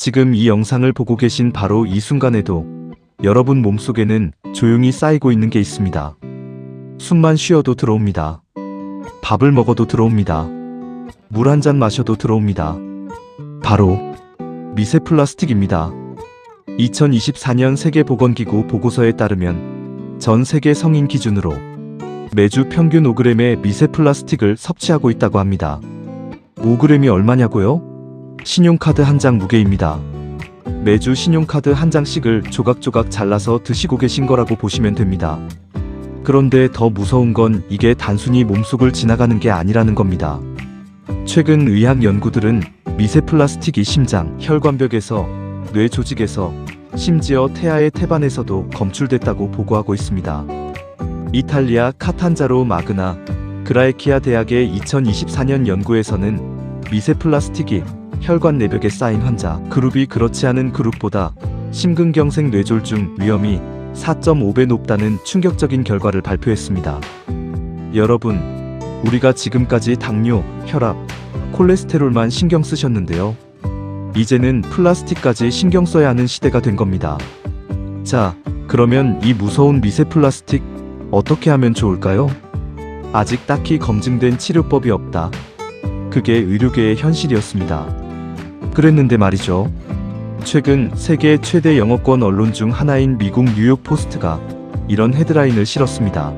지금 이 영상을 보고 계신 바로 이 순간에도 여러분 몸속에는 조용히 쌓이고 있는 게 있습니다. 숨만 쉬어도 들어옵니다. 밥을 먹어도 들어옵니다. 물 한 잔 마셔도 들어옵니다. 바로 미세 플라스틱입니다. 2024년 세계보건기구 보고서에 따르면 전 세계 성인 기준으로 매주 평균 5g의 미세 플라스틱을 섭취하고 있다고 합니다. 5g이 얼마냐고요? 신용카드 한 장 무게입니다. 매주 신용카드 한 장씩을 조각조각 잘라서 드시고 계신 거라고 보시면 됩니다. 그런데 더 무서운 건 이게 단순히 몸속을 지나가는 게 아니라는 겁니다. 최근 의학 연구들은 미세 플라스틱이 심장, 혈관벽에서, 뇌 조직에서, 심지어 태아의 태반에서도 검출됐다고 보고하고 있습니다. 이탈리아 카탄자로 마그나 그라에키아 대학의 2024년 연구에서는 미세 플라스틱이 혈관 내벽에 쌓인 환자 그룹이 그렇지 않은 그룹보다 심근경색 뇌졸중 위험이 4.5배 높다는 충격적인 결과를 발표했습니다. 여러분, 우리가 지금까지 당뇨, 혈압, 콜레스테롤만 신경 쓰셨는데요. 이제는 플라스틱까지 신경 써야 하는 시대가 된 겁니다. 자, 그러면 이 무서운 미세 플라스틱 어떻게 하면 좋을까요? 아직 딱히 검증된 치료법이 없다. 그게 의료계의 현실이었습니다. 그랬는데 말이죠. 최근 세계 최대 영어권 언론 중 하나인 미국 뉴욕 포스트가 이런 헤드라인을 실었습니다.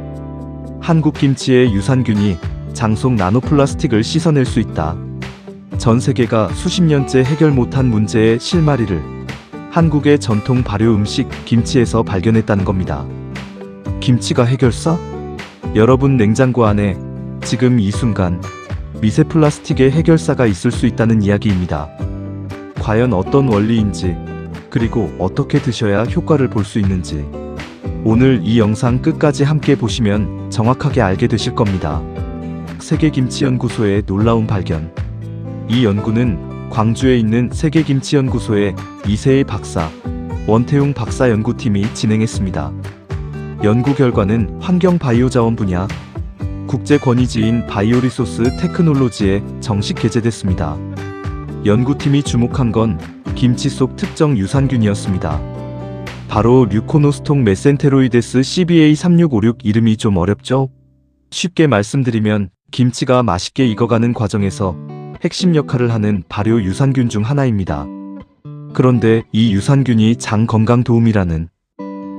한국 김치의 유산균이 장속 나노플라스틱을 씻어낼 수 있다. 전 세계가 수십 년째 해결 못한 문제의 실마리를 한국의 전통 발효 음식 김치에서 발견했다는 겁니다. 김치가 해결사? 여러분 냉장고 안에 지금 이 순간 미세 플라스틱의 해결사가 있을 수 있다는 이야기입니다. 과연 어떤 원리인지, 그리고 어떻게 드셔야 효과를 볼 수 있는지 오늘 이 영상 끝까지 함께 보시면 정확하게 알게 되실 겁니다. 세계김치연구소의 놀라운 발견. 이 연구는 광주에 있는 세계김치연구소의 이세희 박사, 원태용 박사 연구팀이 진행했습니다. 연구 결과는 환경바이오자원 분야 국제권위지인 바이오리소스 테크놀로지에 정식 게재됐습니다. 연구팀이 주목한 건 김치 속 특정 유산균이었습니다. 바로 류코노스통 메센테로이데스 CBA3656 이름이 좀 어렵죠? 쉽게 말씀드리면 김치가 맛있게 익어가는 과정에서 핵심 역할을 하는 발효 유산균 중 하나입니다. 그런데 이 유산균이 장 건강 도움이라는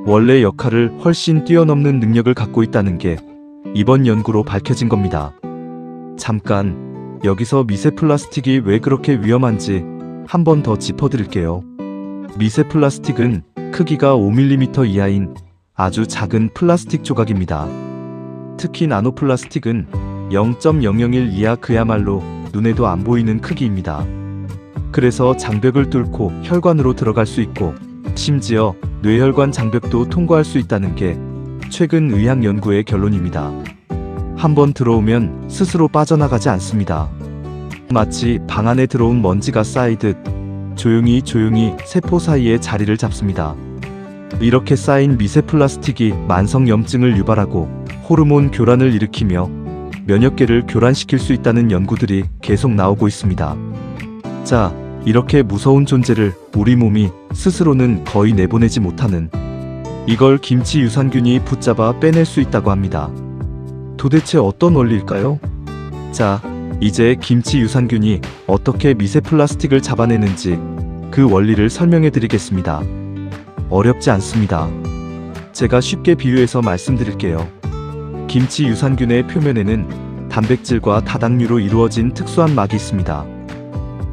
원래 역할을 훨씬 뛰어넘는 능력을 갖고 있다는 게 이번 연구로 밝혀진 겁니다. 잠깐 여기서 미세 플라스틱이 왜 그렇게 위험한지 한 번 더 짚어드릴게요. 미세 플라스틱은 크기가 5mm 이하인 아주 작은 플라스틱 조각입니다. 특히 나노플라스틱은 0.001 이하 그야말로 눈에도 안 보이는 크기입니다. 그래서 장벽을 뚫고 혈관으로 들어갈 수 있고 심지어 뇌혈관 장벽도 통과할 수 있다는 게 최근 의학 연구의 결론입니다. 한번 들어오면 스스로 빠져나가지 않습니다. 마치 방 안에 들어온 먼지가 쌓이듯 조용히 세포 사이에 자리를 잡습니다. 이렇게 쌓인 미세 플라스틱이 만성염증을 유발하고 호르몬 교란을 일으키며 면역계를 교란시킬 수 있다는 연구들이 계속 나오고 있습니다. 자, 이렇게 무서운 존재를 우리 몸이 스스로는 거의 내보내지 못하는 이걸 김치 유산균이 붙잡아 빼낼 수 있다고 합니다. 도대체 어떤 원리일까요? 자, 이제 김치 유산균이 어떻게 미세 플라스틱을 잡아내는지 그 원리를 설명해 드리겠습니다. 어렵지 않습니다. 제가 쉽게 비유해서 말씀드릴게요. 김치 유산균의 표면에는 단백질과 다당류로 이루어진 특수한 막이 있습니다.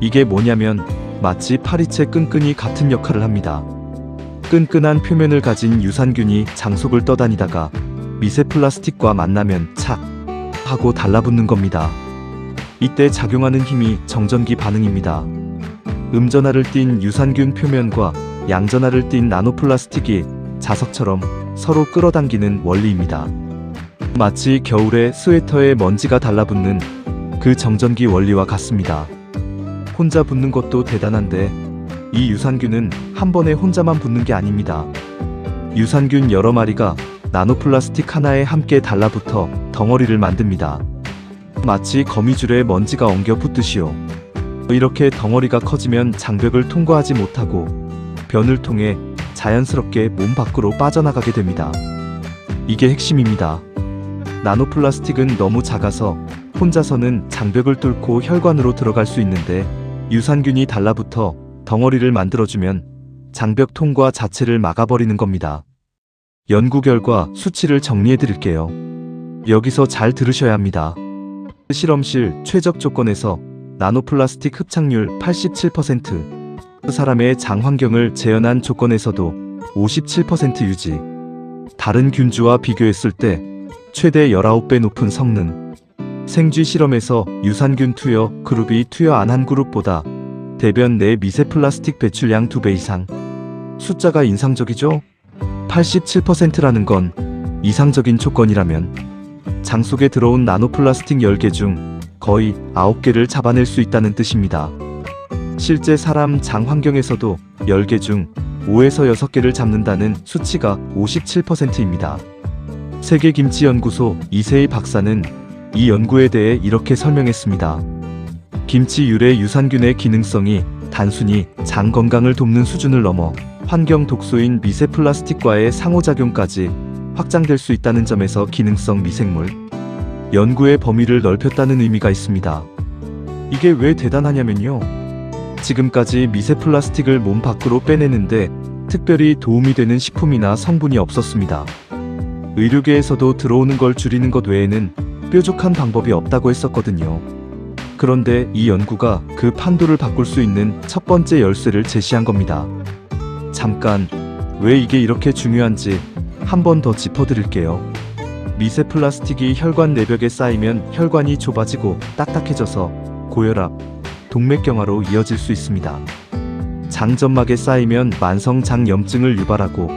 이게 뭐냐면 마치 파리채 끈끈이 같은 역할을 합니다. 끈끈한 표면을 가진 유산균이 장속을 떠다니다가 미세 플라스틱과 만나면 착 하고 달라붙는 겁니다. 이때 작용하는 힘이 정전기 반응입니다. 음전하를 띤 유산균 표면과 양전하를 띤 나노플라스틱이 자석처럼 서로 끌어당기는 원리입니다. 마치 겨울에 스웨터에 먼지가 달라붙는 그 정전기 원리와 같습니다. 혼자 붙는 것도 대단한데 이 유산균은 한 번에 혼자만 붙는 게 아닙니다. 유산균 여러 마리가 나노플라스틱 하나에 함께 달라붙어 덩어리를 만듭니다. 마치 거미줄에 먼지가 엉겨 붙듯이요. 이렇게 덩어리가 커지면 장벽을 통과하지 못하고 변을 통해 자연스럽게 몸 밖으로 빠져나가게 됩니다. 이게 핵심입니다. 나노플라스틱은 너무 작아서 혼자서는 장벽을 뚫고 혈관으로 들어갈 수 있는데 유산균이 달라붙어 덩어리를 만들어주면 장벽 통과 자체를 막아버리는 겁니다. 연구 결과 수치를 정리해 드릴게요. 여기서 잘 들으셔야 합니다. 실험실 최적 조건에서 나노플라스틱 흡착률 87%, 사람의 장 환경을 재현한 조건에서도 57% 유지. 다른 균주와 비교했을 때 최대 19배 높은 성능. 생쥐 실험에서 유산균 투여 그룹이 투여 안 한 그룹보다 대변 내 미세 플라스틱 배출량 2배 이상. 숫자가 인상적이죠? 87%라는 건 이상적인 조건이라면 장 속에 들어온 나노플라스틱 10개 중 거의 9개를 잡아낼 수 있다는 뜻입니다. 실제 사람 장 환경에서도 10개 중 5에서 6개를 잡는다는 수치가 57%입니다. 세계김치연구소 이세희 박사는 이 연구에 대해 이렇게 설명했습니다. 김치 유래 유산균의 기능성이 단순히 장 건강을 돕는 수준을 넘어 환경 독소인 미세 플라스틱과의 상호작용까지 확장될 수 있다는 점에서 기능성 미생물 연구의 범위를 넓혔다는 의미가 있습니다. 이게 왜 대단하냐면요. 지금까지 미세 플라스틱을 몸 밖으로 빼내는데 특별히 도움이 되는 식품이나 성분이 없었습니다. 의료계에서도 들어오는 걸 줄이는 것 외에는 뾰족한 방법이 없다고 했었거든요. 그런데 이 연구가 그 판도를 바꿀 수 있는 첫 번째 열쇠를 제시한 겁니다. 잠깐, 왜 이게 이렇게 중요한지 한 번 더 짚어드릴게요. 미세 플라스틱이 혈관 내벽에 쌓이면 혈관이 좁아지고 딱딱해져서 고혈압, 동맥경화로 이어질 수 있습니다. 장점막에 쌓이면 만성 장염증을 유발하고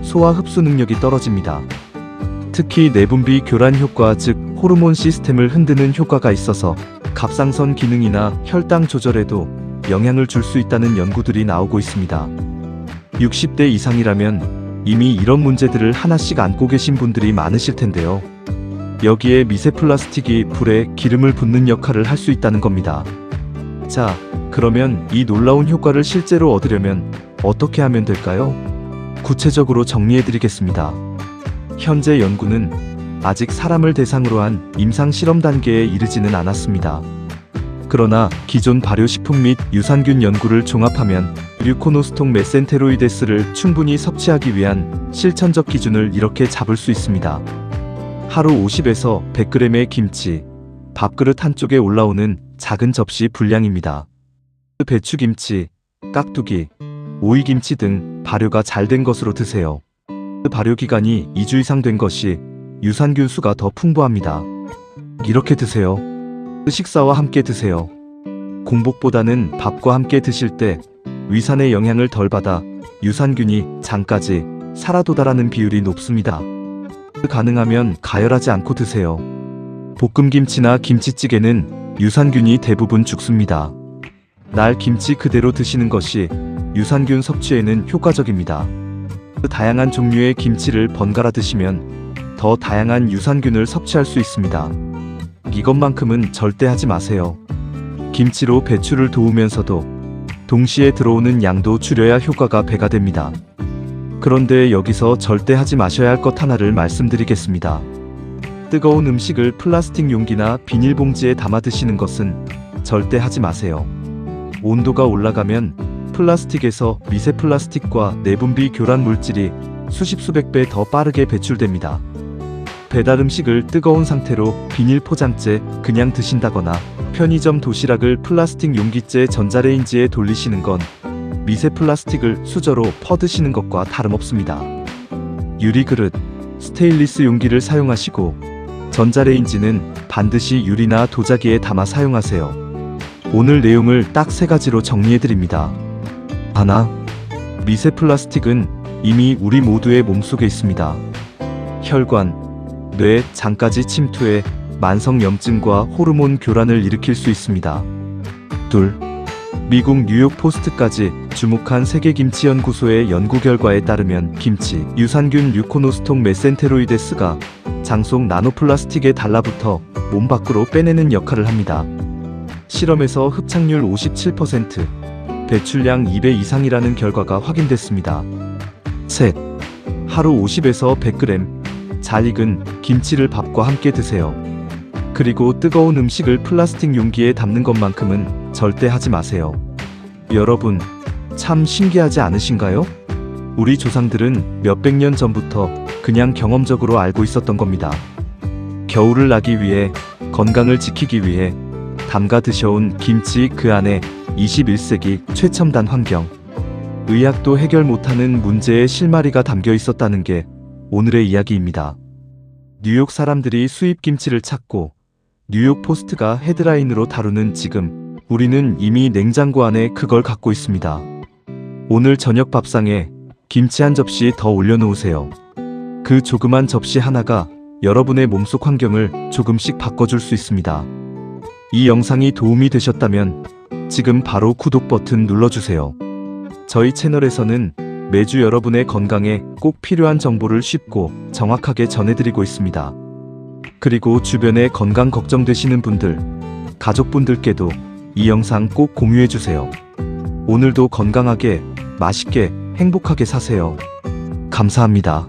소화 흡수 능력이 떨어집니다. 특히 내분비 교란 효과 즉 호르몬 시스템을 흔드는 효과가 있어서 갑상선 기능이나 혈당 조절에도 영향을 줄 수 있다는 연구들이 나오고 있습니다. 60대 이상이라면 이미 이런 문제들을 하나씩 안고 계신 분들이 많으실 텐데요. 여기에 미세 플라스틱이 불에 기름을 붓는 역할을 할 수 있다는 겁니다. 자, 그러면 이 놀라운 효과를 실제로 얻으려면 어떻게 하면 될까요? 구체적으로 정리해드리겠습니다. 현재 연구는 아직 사람을 대상으로 한 임상 실험 단계에 이르지는 않았습니다. 그러나 기존 발효식품 및 유산균 연구를 종합하면 류코노스통 메센테로이데스를 충분히 섭취하기 위한 실천적 기준을 이렇게 잡을 수 있습니다. 하루 50에서 100g의 김치, 밥그릇 한쪽에 올라오는 작은 접시 분량입니다. 배추김치, 깍두기, 오이김치 등 발효가 잘 된 것으로 드세요. 발효 기간이 2주 이상 된 것이 유산균 수가 더 풍부합니다. 이렇게 드세요. 식사와 함께 드세요. 공복보다는 밥과 함께 드실 때 위산의 영향을 덜 받아 유산균이 장까지 살아 도달하는 비율이 높습니다. 가능하면 가열하지 않고 드세요. 볶음김치나 김치찌개는 유산균이 대부분 죽습니다. 날 김치 그대로 드시는 것이 유산균 섭취에는 효과적입니다. 다양한 종류의 김치를 번갈아 드시면 더 다양한 유산균을 섭취할 수 있습니다. 이것만큼은 절대 하지 마세요. 김치로 배출을 도우면서도 동시에 들어오는 양도 줄여야 효과가 배가 됩니다. 그런데 여기서 절대 하지 마셔야 할 것 하나를 말씀드리겠습니다. 뜨거운 음식을 플라스틱 용기나 비닐봉지에 담아 드시는 것은 절대 하지 마세요. 온도가 올라가면 플라스틱에서 미세 플라스틱과 내분비 교란 물질이 수십 수백 배 더 빠르게 배출됩니다. 배달 음식을 뜨거운 상태로 비닐 포장재 그냥 드신다거나 편의점 도시락을 플라스틱 용기째 전자레인지에 돌리시는 건 미세 플라스틱을 수저로 퍼드시는 것과 다름없습니다. 유리그릇, 스테인리스 용기를 사용하시고 전자레인지는 반드시 유리나 도자기에 담아 사용하세요. 오늘 내용을 딱 3가지로 정리해드립니다. 하나, 미세 플라스틱은 이미 우리 모두의 몸속에 있습니다. 혈관, 뇌, 장까지 침투해 만성염증과 호르몬 교란을 일으킬 수 있습니다. 둘, 미국 뉴욕 포스트까지 주목한 세계김치연구소의 연구 결과에 따르면 김치, 유산균 류코노스통 메센테로이데스가 장 속 나노플라스틱에 달라붙어 몸 밖으로 빼내는 역할을 합니다. 실험에서 흡착률 57%, 배출량 2배 이상이라는 결과가 확인됐습니다. 셋. 하루 50에서 100g 잘 익은 김치를 밥과 함께 드세요. 그리고 뜨거운 음식을 플라스틱 용기에 담는 것만큼은 절대 하지 마세요. 여러분, 참 신기하지 않으신가요? 우리 조상들은 몇백 년 전부터 그냥 경험적으로 알고 있었던 겁니다. 겨울을 나기 위해, 건강을 지키기 위해 담가 드셔온 김치, 그 안에 21세기 최첨단 환경, 의학도 해결 못하는 문제의 실마리가 담겨 있었다는 게 오늘의 이야기입니다. 뉴욕 사람들이 수입 김치를 찾고 뉴욕 포스트가 헤드라인으로 다루는 지금, 우리는 이미 냉장고 안에 그걸 갖고 있습니다. 오늘 저녁 밥상에 김치 한 접시 더 올려놓으세요. 그 조그만 접시 하나가 여러분의 몸속 환경을 조금씩 바꿔줄 수 있습니다. 이 영상이 도움이 되셨다면 지금 바로 구독 버튼 눌러주세요. 저희 채널에서는 매주 여러분의 건강에 꼭 필요한 정보를 쉽고 정확하게 전해드리고 있습니다. 그리고 주변에 건강 걱정되시는 분들, 가족분들께도 이 영상 꼭 공유해주세요. 오늘도 건강하게, 맛있게, 행복하게 사세요. 감사합니다.